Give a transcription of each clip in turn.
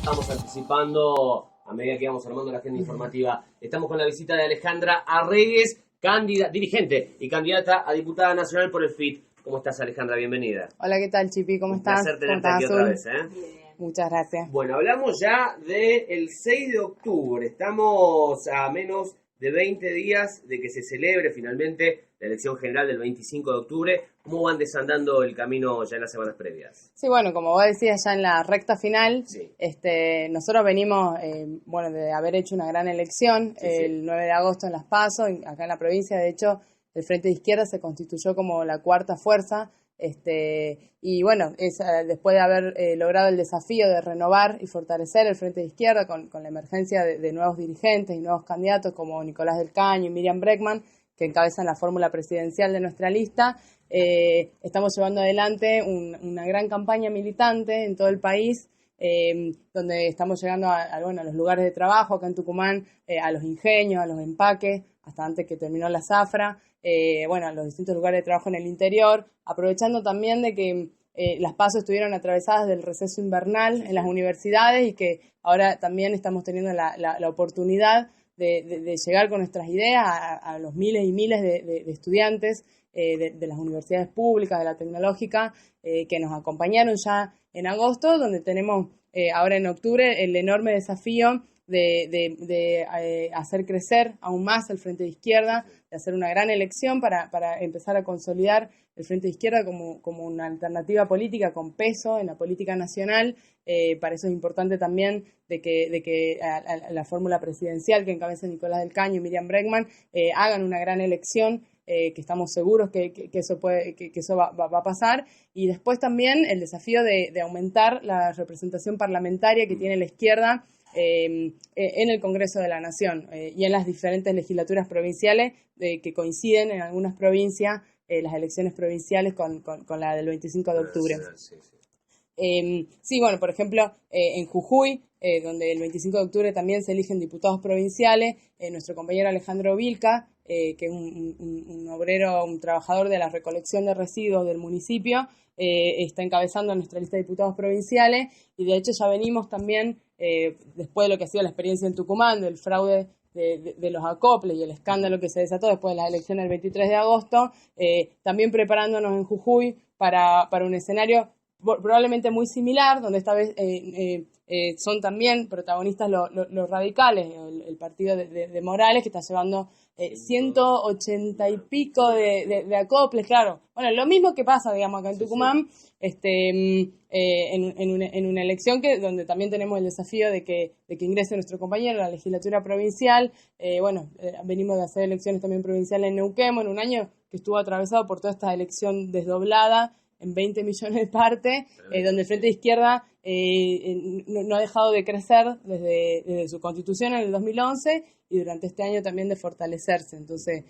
Estamos anticipando a medida que vamos armando la agenda informativa. Estamos con la visita de Alejandra Arregues, dirigente y candidata a diputada nacional por el FIT. ¿Cómo estás, Alejandra? Bienvenida. Hola, ¿qué tal, Chipi? ¿Cómo estás? Un placer tenerte aquí otra vez, ¿eh? Bien. Muchas gracias. Bueno, hablamos ya del 6 de octubre. Estamos a menos de 20 días de que se celebre finalmente la elección general del 25 de octubre. ¿Cómo van desandando el camino ya en las semanas previas? Sí, bueno, como vos decías, ya en la recta final, sí. Nosotros venimos, de haber hecho una gran elección el 9 de agosto en Las PASO, acá en la provincia. De hecho, el Frente de Izquierda se constituyó como la cuarta fuerza. Y bueno, después de haber logrado el desafío de renovar y fortalecer el Frente de Izquierda con la emergencia de nuevos dirigentes y nuevos candidatos como Nicolás del Caño y Miriam Bregman, que encabezan la fórmula presidencial de nuestra lista, estamos llevando adelante una gran campaña militante en todo el país, donde estamos llegando a los lugares de trabajo acá en Tucumán, a los ingenios, a los empaques, hasta antes que terminó la zafra, a los distintos lugares de trabajo en el interior, aprovechando también de que las PASO estuvieron atravesadas del receso invernal en las universidades y que ahora también estamos teniendo la oportunidad de llegar con nuestras ideas a los miles y miles de estudiantes de las universidades públicas, de la tecnológica, que nos acompañaron ya en agosto, donde tenemos ahora en octubre el enorme desafío de hacer crecer aún más el Frente de Izquierda, de hacer una gran elección para empezar a consolidar el Frente de Izquierda como una alternativa política con peso en la política nacional. Para eso es importante también de que la fórmula presidencial que encabeza Nicolás del Caño y Miriam Bregman hagan una gran elección, que estamos seguros que eso va a pasar. Y después también el desafío de aumentar la representación parlamentaria que tiene la izquierda en el Congreso de la Nación y en las diferentes legislaturas provinciales que coinciden en algunas provincias las elecciones provinciales con la del 25 de octubre. Por ejemplo, en Jujuy, donde el 25 de octubre también se eligen diputados provinciales, nuestro compañero Alejandro Vilca, que es un obrero, un trabajador de la recolección de residuos del municipio, está encabezando nuestra lista de diputados provinciales, y de hecho ya venimos también, después de lo que ha sido la experiencia en Tucumán, del fraude de los acoples y el escándalo que se desató después de las elecciones del 23 de agosto, también preparándonos en Jujuy para un escenario probablemente muy similar, donde esta vez son también protagonistas los radicales, el partido de Morales, que está llevando 180 y pico de acoples, claro. Bueno, lo mismo que pasa, digamos, acá en Tucumán, en una elección donde también tenemos el desafío de que ingrese nuestro compañero a la legislatura provincial. Venimos de hacer elecciones también provinciales en Neuquén, en un año que estuvo atravesado por toda esta elección desdoblada en 20 millones de partes, donde el Frente de Izquierda no ha dejado de crecer desde su constitución en el 2011 y durante este año también de fortalecerse. Entonces,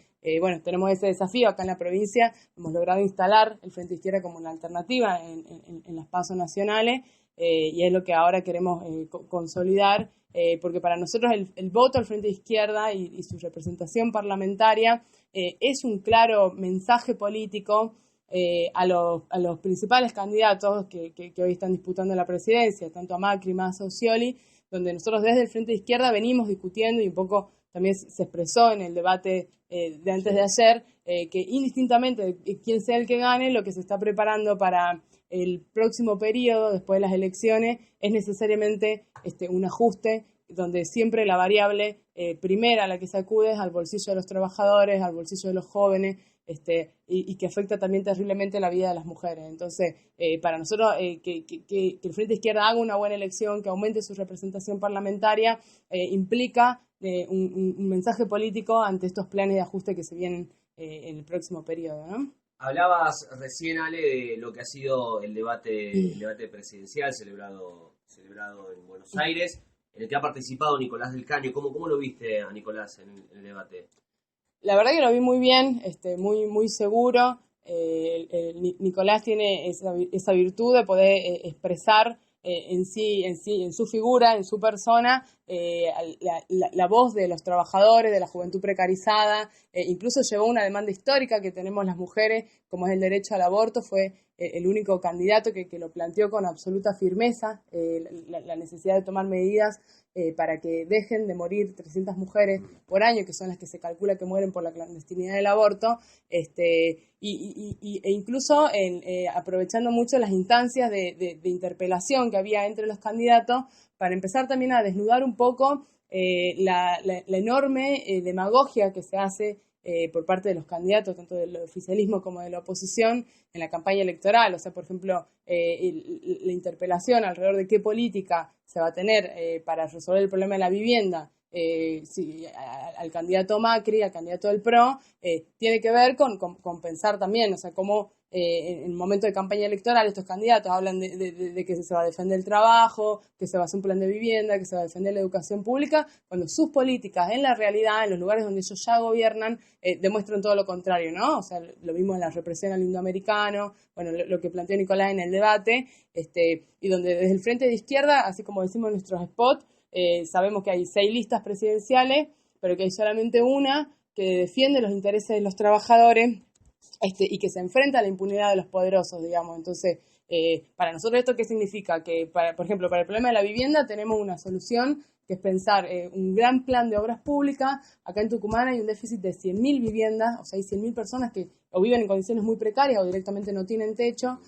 tenemos ese desafío acá en la provincia. Hemos logrado instalar el Frente de Izquierda como una alternativa en las PASO nacionales, y es lo que ahora queremos consolidar, porque para nosotros el voto al Frente de Izquierda y su representación parlamentaria es un claro mensaje político a los principales candidatos que hoy están disputando la presidencia, tanto a Macri, Massa o Scioli, donde nosotros desde el Frente de Izquierda venimos discutiendo, y un poco también se expresó en el debate de antes de ayer, que indistintamente de quién sea el que gane, lo que se está preparando para el próximo periodo, después de las elecciones, es necesariamente un ajuste donde siempre la variable primera a la que se acude es al bolsillo de los trabajadores, al bolsillo de los jóvenes, y que afecta también terriblemente la vida de las mujeres. Entonces, para nosotros, que el Frente de Izquierda haga una buena elección, que aumente su representación parlamentaria, implica un mensaje político ante estos planes de ajuste que se vienen en el próximo periodo, ¿no? Hablabas recién, Ale, de lo que ha sido el debate presidencial celebrado en Buenos Aires, en el que ha participado Nicolás del Caño. ¿Cómo lo viste a Nicolás en el debate? La verdad que lo vi muy bien, muy seguro. Nicolás tiene esa virtud de poder expresar en su figura, en su persona, la voz de los trabajadores, de la juventud precarizada, incluso llevó una demanda histórica que tenemos las mujeres, como es el derecho al aborto. Fue el único candidato que lo planteó con absoluta firmeza, la necesidad de tomar medidas para que dejen de morir 300 mujeres por año, que son las que se calcula que mueren por la clandestinidad del aborto, e incluso aprovechando mucho las instancias de interpelación que había entre los candidatos, para empezar también a desnudar un poco la enorme demagogia que se hace por parte de los candidatos, tanto del oficialismo como de la oposición, en la campaña electoral. O sea, por ejemplo, la interpelación alrededor de qué política se va a tener para resolver el problema de la vivienda, al candidato Macri, al candidato del PRO, tiene que ver con pensar también, o sea, cómo en el momento de campaña electoral estos candidatos hablan de que se va a defender el trabajo, que se va a hacer un plan de vivienda, que se va a defender la educación pública, cuando sus políticas en la realidad, en los lugares donde ellos ya gobiernan, demuestran todo lo contrario, ¿no? O sea, lo mismo en la represión al indoamericano, bueno, lo que planteó Nicolás en el debate, y donde desde el Frente de Izquierda, así como decimos en nuestros spots, sabemos que hay 6 listas presidenciales, pero que hay solamente una que defiende los intereses de los trabajadores, y que se enfrenta a la impunidad de los poderosos, digamos. Entonces, para nosotros, ¿esto qué significa? Que, por ejemplo, para el problema de la vivienda tenemos una solución, que es pensar un gran plan de obras públicas. Acá en Tucumán hay un déficit de 100.000 viviendas, o sea, hay 100.000 personas que o viven en condiciones muy precarias o directamente no tienen techo,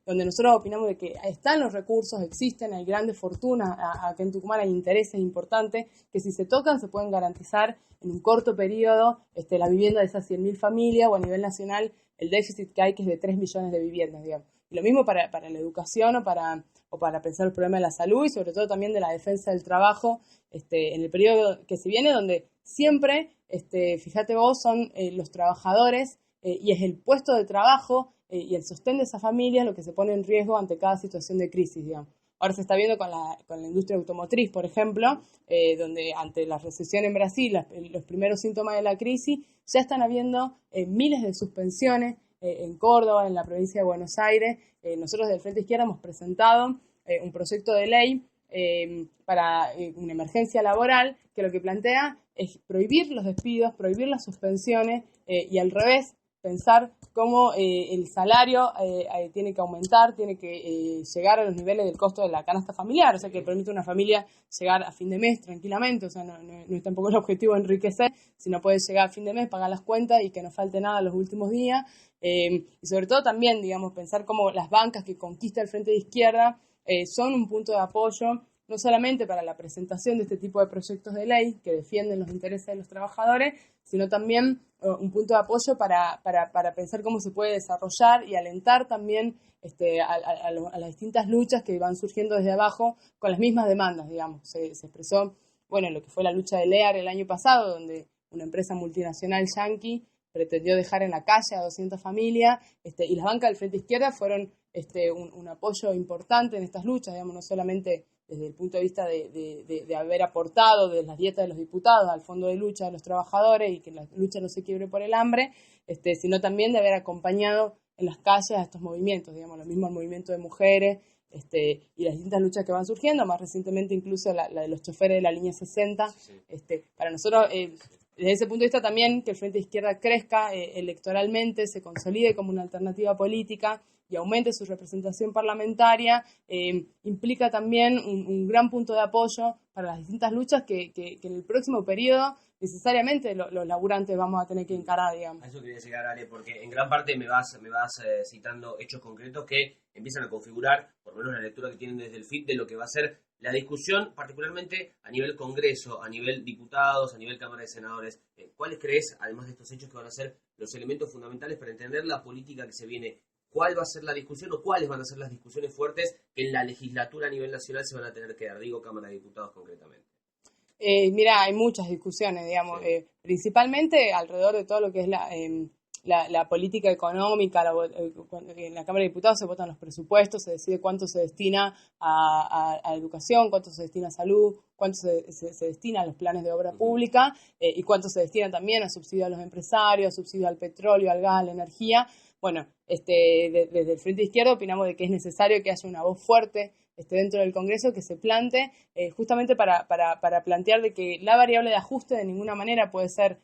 donde nosotros opinamos de que están los recursos, existen, hay grandes fortunas, acá en Tucumán hay intereses importantes, que si se tocan se pueden garantizar en un corto periodo la vivienda de esas 100.000 familias, o a nivel nacional el déficit que hay, que es de 3 millones de viviendas, digamos. Y lo mismo para la educación o para pensar el problema de la salud, y sobre todo también de la defensa del trabajo en el periodo que se viene, donde siempre, fíjate vos, son los trabajadores y es el puesto de trabajo y el sostén de esas familias lo que se pone en riesgo ante cada situación de crisis, digamos. Ahora se está viendo con la industria automotriz, por ejemplo, donde ante la recesión en Brasil, los primeros síntomas de la crisis, ya están habiendo miles de suspensiones en Córdoba, en la provincia de Buenos Aires. Nosotros del Frente Izquierda hemos presentado un proyecto de ley para una emergencia laboral, que lo que plantea es prohibir los despidos, prohibir las suspensiones, y al revés, pensar cómo el salario tiene que aumentar, tiene que llegar a los niveles del costo de la canasta familiar, o sea, que permite a una familia llegar a fin de mes tranquilamente. O sea, no es tampoco el objetivo enriquecer, sino poder llegar a fin de mes, pagar las cuentas y que no falte nada los últimos días. Y sobre todo también, digamos, pensar cómo las bancas que conquista el Frente de Izquierda son un punto de apoyo, no solamente para la presentación de este tipo de proyectos de ley que defienden los intereses de los trabajadores, sino también un punto de apoyo para pensar cómo se puede desarrollar y alentar también a las distintas luchas que van surgiendo desde abajo con las mismas demandas, digamos. Se expresó, bueno, lo que fue la lucha de Lear el año pasado, donde una empresa multinacional yanqui pretendió dejar en la calle a 200 familias, y las bancas del Frente Izquierda fueron un apoyo importante en estas luchas, digamos, no solamente desde el punto de vista de haber aportado de las dietas de los diputados al fondo de lucha de los trabajadores y que la lucha no se quiebre por el hambre, sino también de haber acompañado en las calles a estos movimientos, digamos, lo mismo el movimiento de mujeres, y las distintas luchas que van surgiendo, más recientemente incluso la de los choferes de la línea 60. Sí. Para nosotros, desde ese punto de vista también, que el Frente de Izquierda crezca electoralmente, se consolide como una alternativa política y aumente su representación parlamentaria, implica también un gran punto de apoyo para las distintas luchas que en el próximo periodo necesariamente los laburantes vamos a tener que encarar, digamos. A eso quería llegar, Ale, porque en gran parte me vas citando hechos concretos que empiezan a configurar, por lo menos la lectura que tienen desde el FIT, de lo que va a ser la discusión, particularmente a nivel Congreso, a nivel diputados, a nivel Cámara de Senadores. ¿Cuáles crees, además de estos hechos, que van a ser los elementos fundamentales para entender la política que se viene? ¿Cuál va a ser la discusión o cuáles van a ser las discusiones fuertes que en la legislatura a nivel nacional se van a tener que dar? Digo, Cámara de Diputados concretamente. Mira, hay muchas discusiones, digamos, sí. Principalmente alrededor de todo lo que es la política económica. En la Cámara de Diputados se votan los presupuestos, se decide cuánto se destina a educación, cuánto se destina a salud, cuánto se destina a los planes de obra pública, y cuánto se destina también a subsidio a los empresarios, subsidio al petróleo, al gas, a la energía. bueno, desde el Frente Izquierda opinamos de que es necesario que haya una voz fuerte dentro del Congreso que se plante, justamente para plantear de que la variable de ajuste de ninguna manera puede ser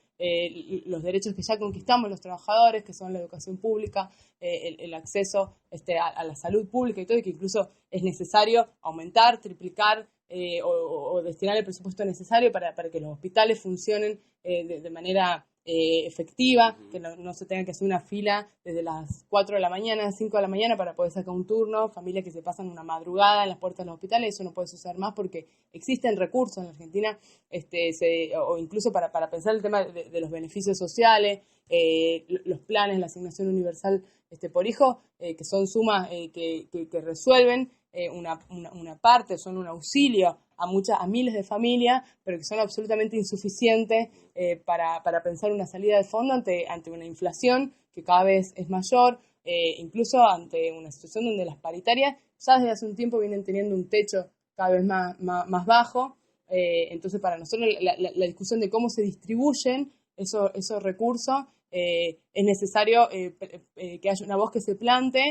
los derechos que ya conquistamos los trabajadores, que son la educación pública, el acceso a la salud pública y todo, y que incluso es necesario aumentar, triplicar o destinar el presupuesto necesario para que los hospitales funcionen de manera efectiva, que no se tenga que hacer una fila desde las 4 de la mañana, 5 de la mañana para poder sacar un turno, familias que se pasan una madrugada en las puertas de los hospitales. Eso no puede suceder más porque existen recursos en la Argentina, o incluso para pensar el tema de los beneficios sociales, los planes, la asignación universal por hijo, que son sumas que resuelven una parte, son un auxilio a miles de familias, pero que son absolutamente insuficientes para pensar una salida de fondo ante una inflación que cada vez es mayor, incluso ante una situación donde las paritarias ya desde hace un tiempo vienen teniendo un techo cada vez más bajo. Entonces, para nosotros la discusión de cómo se distribuyen esos recursos, es necesario que haya una voz que se plante,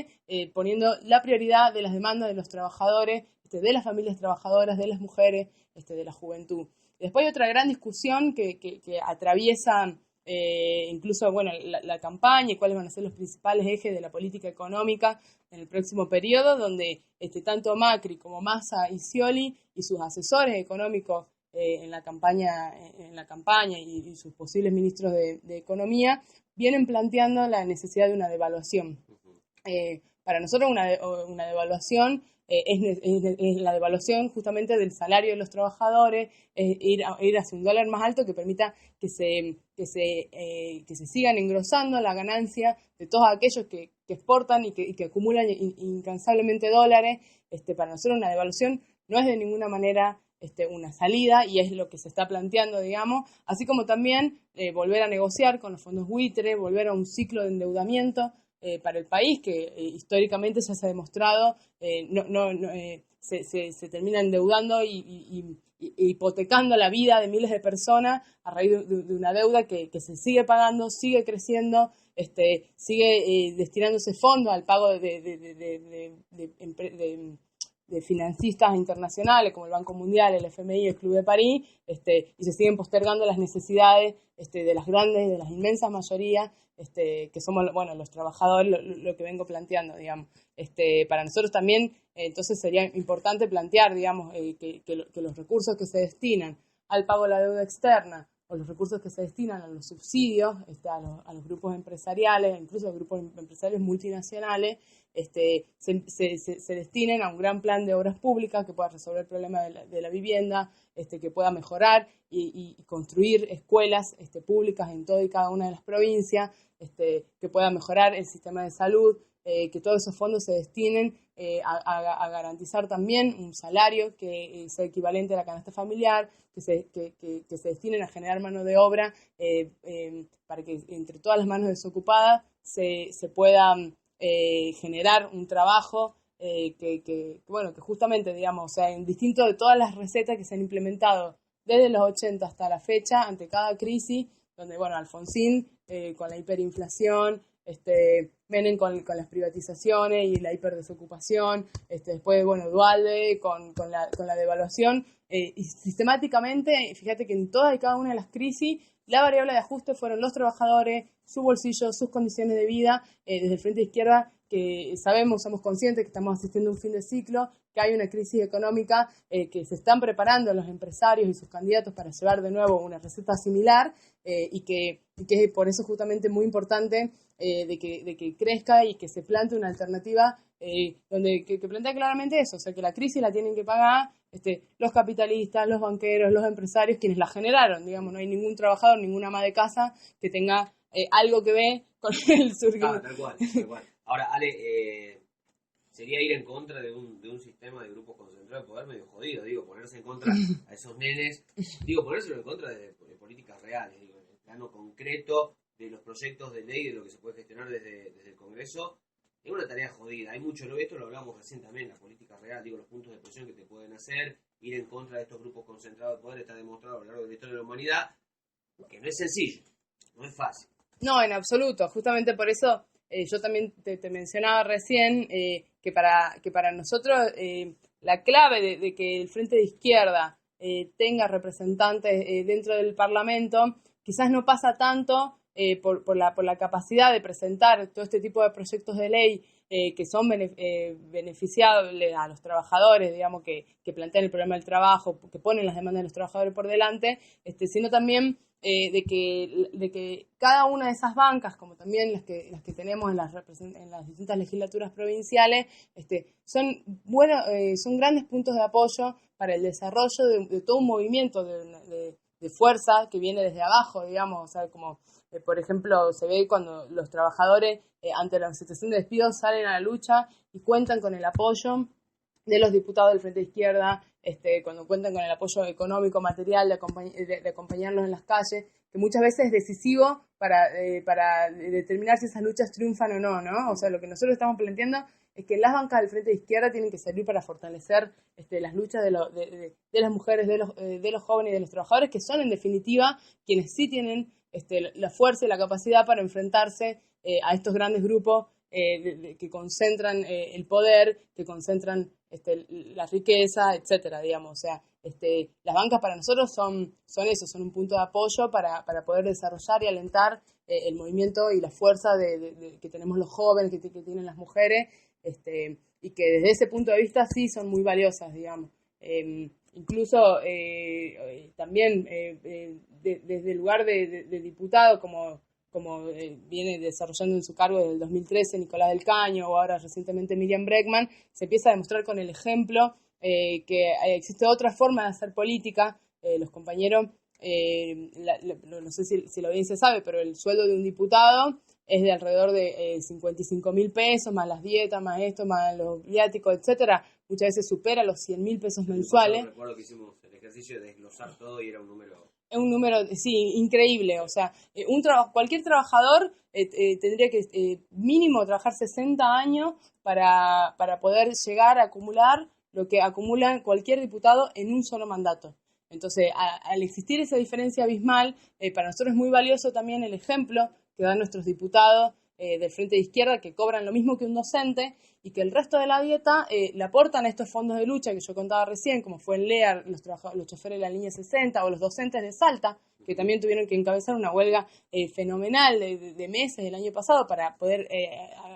poniendo la prioridad de las demandas de los trabajadores, de las familias trabajadoras, de las mujeres, de la juventud. Después hay otra gran discusión que atraviesa incluso la campaña y cuáles van a ser los principales ejes de la política económica en el próximo periodo, donde tanto Macri como Massa y Scioli y sus asesores económicos en la campaña y sus posibles ministros de Economía vienen planteando la necesidad de una devaluación. Para nosotros una devaluación es la devaluación justamente del salario de los trabajadores, ir hacia un dólar más alto que permita que se sigan engrosando la ganancia de todos aquellos que exportan y que acumulan incansablemente dólares. Para nosotros una devaluación no es de ninguna manera una salida, y es lo que se está planteando, digamos, así como también volver a negociar con los fondos buitre, volver a un ciclo de endeudamiento para el país que históricamente ya se ha demostrado se termina endeudando y hipotecando la vida de miles de personas a raíz de una deuda que se sigue pagando, sigue creciendo, sigue destinándose fondos al pago de financistas internacionales como el Banco Mundial, el FMI, el Club de París, y se siguen postergando las necesidades de las grandes, de las inmensas mayorías, que somos los trabajadores, lo que vengo planteando, digamos. Para nosotros también, entonces sería importante plantear, digamos, que los recursos que se destinan al pago de la deuda externa o los recursos que se destinan a los subsidios, a los grupos empresariales, incluso a los grupos empresariales multinacionales, se destinen a un gran plan de obras públicas que pueda resolver el problema de la vivienda, que pueda mejorar y construir escuelas públicas en toda y cada una de las provincias, que pueda mejorar el sistema de salud, que todos esos fondos se destinen a garantizar también un salario que sea equivalente a la canasta familiar, que se destinen a generar mano de obra para que entre todas las manos desocupadas se pueda generar un trabajo que justamente, digamos, o sea, en distinto de todas las recetas que se han implementado desde los 80 hasta la fecha, ante cada crisis, donde, Alfonsín con la hiperinflación, Menem con las privatizaciones y la hiperdesocupación, después, Duhalde con la devaluación, y sistemáticamente, fíjate que en todas y cada una de las crisis, la variable de ajuste fueron los trabajadores, su bolsillo, sus condiciones de vida. Desde el Frente de Izquierda, que somos conscientes que estamos asistiendo a un fin de ciclo, que hay una crisis económica, que se están preparando los empresarios y sus candidatos para llevar de nuevo una receta similar, y que es por eso justamente muy importante de que crezca y que se plante una alternativa que plantea claramente eso, o sea, que la crisis la tienen que pagar los capitalistas, los banqueros, los empresarios, quienes la generaron, digamos, no hay ningún trabajador, ninguna ama de casa que tenga algo que ver con el surgimiento. Tal cual. Ahora, Ale, sería ir en contra de un sistema de grupos concentrados de poder medio jodido, digo, ponerse en contra a esos nenes, ponérselo en contra de políticas reales, digo, en el plano concreto de los proyectos de ley, de lo que se puede gestionar desde el Congreso, es una tarea jodida. Hay mucho, esto lo hablamos recién también, la política real, los puntos de presión que te pueden hacer, ir en contra de estos grupos concentrados de poder, está demostrado a lo largo de la historia de la humanidad, que no es sencillo, no es fácil. No, en absoluto. Justamente por eso yo también te mencionaba recién que para nosotros la clave de que el Frente de Izquierda tenga representantes dentro del Parlamento quizás no pasa tanto por la capacidad de presentar todo este tipo de proyectos de ley que son beneficiables a los trabajadores, digamos, que plantean el problema del trabajo, que ponen las demandas de los trabajadores por delante, sino también de que cada una de esas bancas, como también las que tenemos en las distintas legislaturas provinciales, son grandes puntos de apoyo para el desarrollo de todo un movimiento de fuerza que viene desde abajo, digamos, o sea, como por ejemplo se ve cuando los trabajadores ante la situación de despido salen a la lucha y cuentan con el apoyo de los diputados del Frente de Izquierda, cuando cuentan con el apoyo económico, material, de acompañarlos en las calles, que muchas veces es decisivo para determinar si esas luchas triunfan o no, ¿no? O sea, lo que nosotros estamos planteando es que las bancas del Frente de Izquierda tienen que servir para fortalecer las luchas de las mujeres, de los jóvenes y de los trabajadores, que son en definitiva quienes sí tienen la fuerza y la capacidad para enfrentarse a estos grandes grupos que concentran el poder, que concentran la riqueza, etcétera, digamos. O sea, las bancas para nosotros son un punto de apoyo para poder desarrollar y alentar el movimiento y la fuerza que tenemos los jóvenes, que tienen las mujeres, y que desde ese punto de vista sí son muy valiosas, digamos. Incluso también desde el lugar de diputado, como viene desarrollando en su cargo desde el 2013 Nicolás del Caño o ahora recientemente Miriam Bregman, se empieza a demostrar con el ejemplo que existe otra forma de hacer política. Los compañeros, no sé si la audiencia sabe, pero el sueldo de un diputado es de alrededor de 55.000 pesos, más las dietas, más esto, más los viáticos, etcétera. Muchas veces supera los 100.000 pesos mensuales. Yo recuerdo que hicimos el ejercicio de desglosar todo y era un número... Es un número, sí, increíble. O sea, cualquier trabajador tendría que mínimo trabajar 60 años para poder llegar a acumular lo que acumula cualquier diputado en un solo mandato. Entonces, al existir esa diferencia abismal, para nosotros es muy valioso también el ejemplo que dan nuestros diputados del Frente de Izquierda, que cobran lo mismo que un docente y que el resto de la dieta le aportan a estos fondos de lucha que yo contaba recién, como fue en LEAR, los choferes de la línea 60 o los docentes de Salta, que también tuvieron que encabezar una huelga fenomenal de meses del año pasado para poder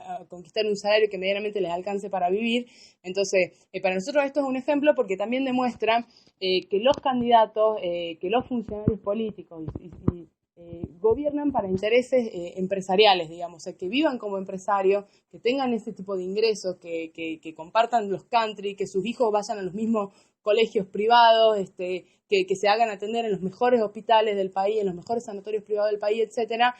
a conquistar un salario que medianamente les alcance para vivir. Entonces, para nosotros esto es un ejemplo porque también demuestra que los candidatos, que los funcionarios políticos gobiernan para intereses empresariales, digamos, o sea, que vivan como empresarios, que tengan ese tipo de ingresos, que compartan los country, que sus hijos vayan a los mismos colegios privados, que se hagan atender en los mejores hospitales del país, en los mejores sanatorios privados del país, etcétera.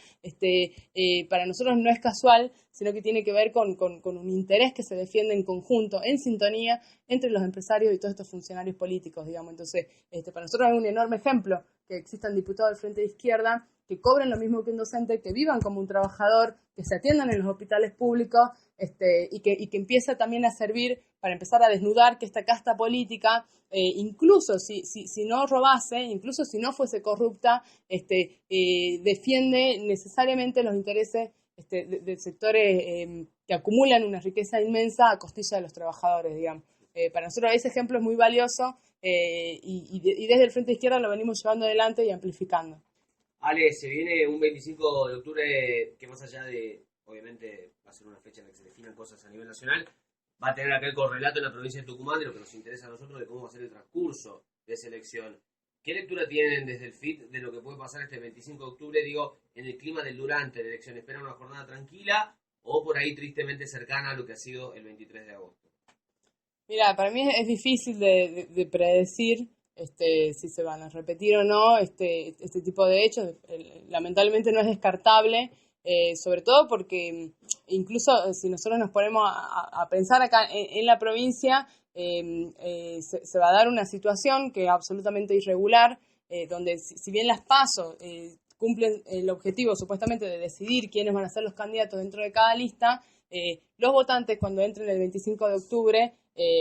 Para nosotros no es casual, sino que tiene que ver con un interés que se defiende en conjunto, en sintonía, entre los empresarios y todos estos funcionarios políticos, digamos. Entonces, para nosotros es un enorme ejemplo que existan diputados del Frente de Izquierda que cobren lo mismo que un docente, que vivan como un trabajador, que se atiendan en los hospitales públicos, y que empieza también a servir para empezar a desnudar que esta casta política, incluso si no robase, incluso si no fuese corrupta, defiende necesariamente los intereses de sectores que acumulan una riqueza inmensa a costilla de los trabajadores, digamos. Para nosotros ese ejemplo es muy valioso y desde el Frente de Izquierda lo venimos llevando adelante y amplificando. Ale, se viene un 25 de octubre que más allá de, obviamente, va a ser una fecha en la que se definan cosas a nivel nacional, va a tener aquel correlato en la provincia de Tucumán de lo que nos interesa a nosotros, de cómo va a ser el transcurso de esa elección. ¿Qué lectura tienen desde el FIT de lo que puede pasar este 25 de octubre, digo, en el clima del durante la elección? ¿Esperan una jornada tranquila o por ahí tristemente cercana a lo que ha sido el 23 de agosto? Mira, para mí es difícil de predecir si se van a repetir o no este tipo de hechos. Lamentablemente no es descartable, sobre todo porque incluso si nosotros nos ponemos a pensar acá en la provincia, se va a dar una situación que es absolutamente irregular, donde si bien las PASO cumplen el objetivo supuestamente de decidir quiénes van a ser los candidatos dentro de cada lista, los votantes cuando entren el 25 de octubre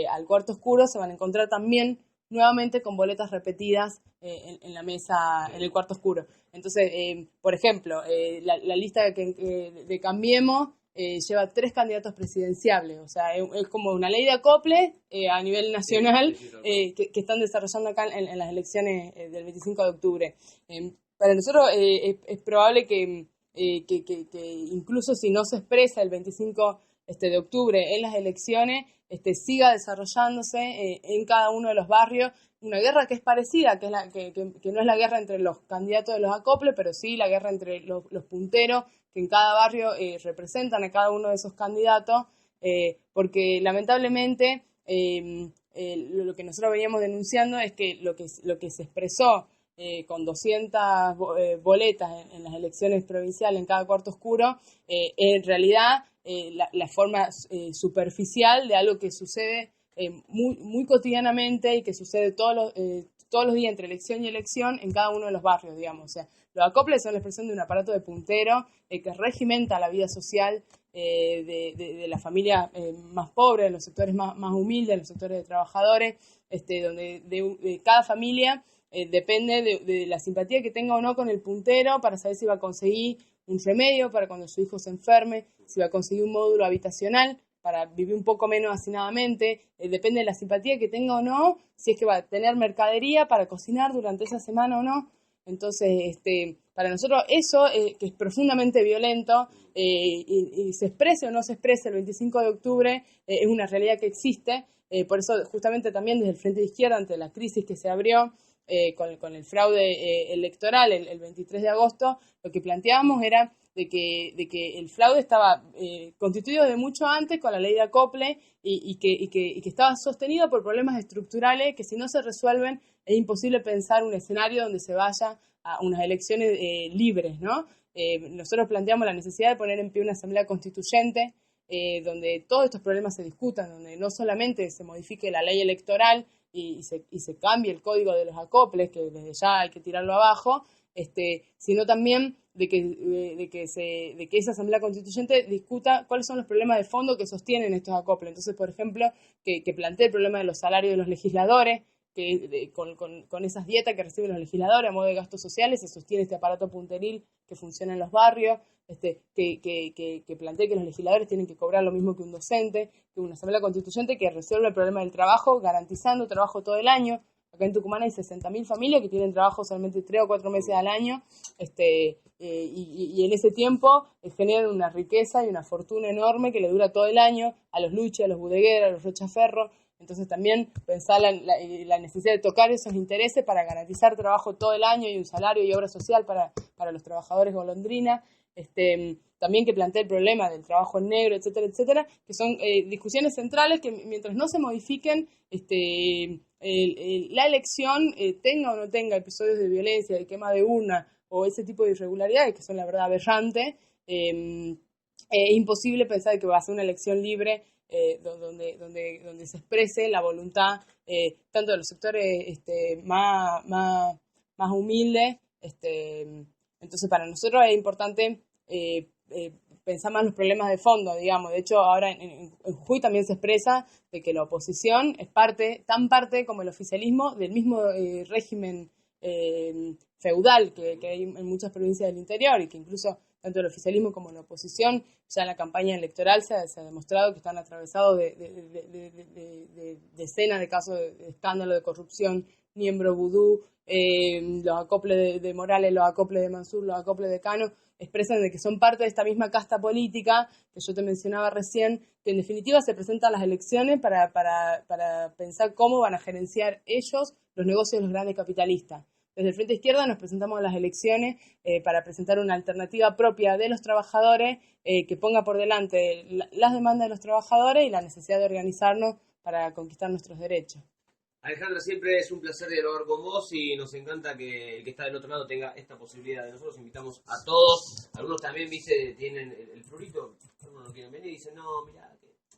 al cuarto oscuro se van a encontrar también nuevamente con boletas repetidas en la mesa, en el cuarto oscuro. Entonces, por ejemplo, la lista de Cambiemos lleva 3 candidatos presidenciables, o sea, es como una ley de acople a nivel nacional que están desarrollando acá en las elecciones del 25 de octubre. Para nosotros es probable que incluso si no se expresa el 25 de octubre en las elecciones, siga desarrollándose en cada uno de los barrios una guerra que es parecida, que no es la guerra entre los candidatos de los acoples, pero sí la guerra entre los punteros que en cada barrio representan a cada uno de esos candidatos, porque lamentablemente lo que nosotros veníamos denunciando es que lo que se expresó con 200 boletas en las elecciones provinciales en cada cuarto oscuro, en realidad la forma superficial de algo que sucede muy cotidianamente y que sucede todos los días entre elección y elección en cada uno de los barrios, digamos. O sea, los acoples son la expresión de un aparato de puntero que regimenta la vida social de la familia más pobre, de los sectores más humildes, de los sectores de trabajadores, donde de cada familia depende de la simpatía que tenga o no con el puntero para saber si va a conseguir un remedio para cuando su hijo se enferme, si va a conseguir un módulo habitacional para vivir un poco menos hacinadamente, depende de la simpatía que tenga o no, si es que va a tener mercadería para cocinar durante esa semana o no. Entonces, para nosotros eso, que es profundamente violento, y se exprese o no se exprese el 25 de octubre, es una realidad que existe. Por eso, justamente también desde el Frente de Izquierda, ante la crisis que se abrió con el fraude electoral el 23 de agosto, lo que planteábamos era de que el fraude estaba constituido de mucho antes con la ley de acople y que estaba sostenido por problemas estructurales que si no se resuelven es imposible pensar un escenario donde se vaya a unas elecciones libres, ¿no? Nosotros planteamos la necesidad de poner en pie una asamblea constituyente donde todos estos problemas se discutan, donde no solamente se modifique la ley electoral y se cambie el código de los acoples, que desde ya hay que tirarlo abajo, sino también de que esa Asamblea Constituyente discuta cuáles son los problemas de fondo que sostienen estos acoples. Entonces, por ejemplo, que plantee el problema de los salarios de los legisladores, que con esas dietas que reciben los legisladores a modo de gastos sociales se sostiene este aparato punteril que funciona en los barrios, que plantee que los legisladores tienen que cobrar lo mismo que un docente, que una Asamblea Constituyente que resuelva el problema del trabajo, garantizando trabajo todo el año. Acá en Tucumán hay 60.000 familias que tienen trabajo solamente 3 o 4 meses al año, y en ese tiempo generan una riqueza y una fortuna enorme que le dura todo el año a los Luchi, a los Budeguer, a los Rochaferro. Entonces también pensar la necesidad de tocar esos intereses para garantizar trabajo todo el año y un salario y obra social para los trabajadores golondrina. También que plantea el problema del trabajo en negro, etcétera, etcétera, que son discusiones centrales que mientras no se modifiquen la elección, tenga o no tenga episodios de violencia, de quema de urna o ese tipo de irregularidades que son la verdad aberrantes, es imposible pensar que va a ser una elección libre donde se exprese la voluntad tanto de los sectores más humildes. Entonces para nosotros es importante pensar más los problemas de fondo, digamos. De hecho, ahora en Jujuy también se expresa de que la oposición es tan parte como el oficialismo del mismo régimen feudal que hay en muchas provincias del interior, y que incluso tanto el oficialismo como la oposición ya en la campaña electoral se ha demostrado que están atravesados de decenas de casos de escándalo de corrupción, miembro vudú, los acoples de Morales, los acoples de Mansur, los acoples de Cano, expresan de que son parte de esta misma casta política que yo te mencionaba recién, que en definitiva se presentan las elecciones para pensar cómo van a gerenciar ellos los negocios de los grandes capitalistas. Desde el Frente Izquierda nos presentamos a las elecciones para presentar una alternativa propia de los trabajadores que ponga por delante las demandas de los trabajadores y la necesidad de organizarnos para conquistar nuestros derechos. Alejandra, siempre es un placer dialogar con vos y nos encanta que el que está del otro lado tenga esta posibilidad. Nosotros invitamos a todos. Algunos también, viste, tienen el florito, algunos no quieren venir y dicen, no, mirá,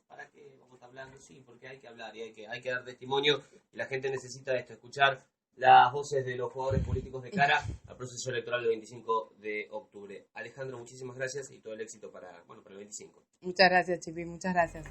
¿para qué vamos a estar hablando? Sí, porque hay que hablar y hay que dar testimonio. Y la gente necesita esto, escuchar las voces de los jugadores políticos de cara al proceso electoral del 25 de octubre. Alejandro, muchísimas gracias y todo el éxito para el 25. Muchas gracias, Chipi, muchas gracias.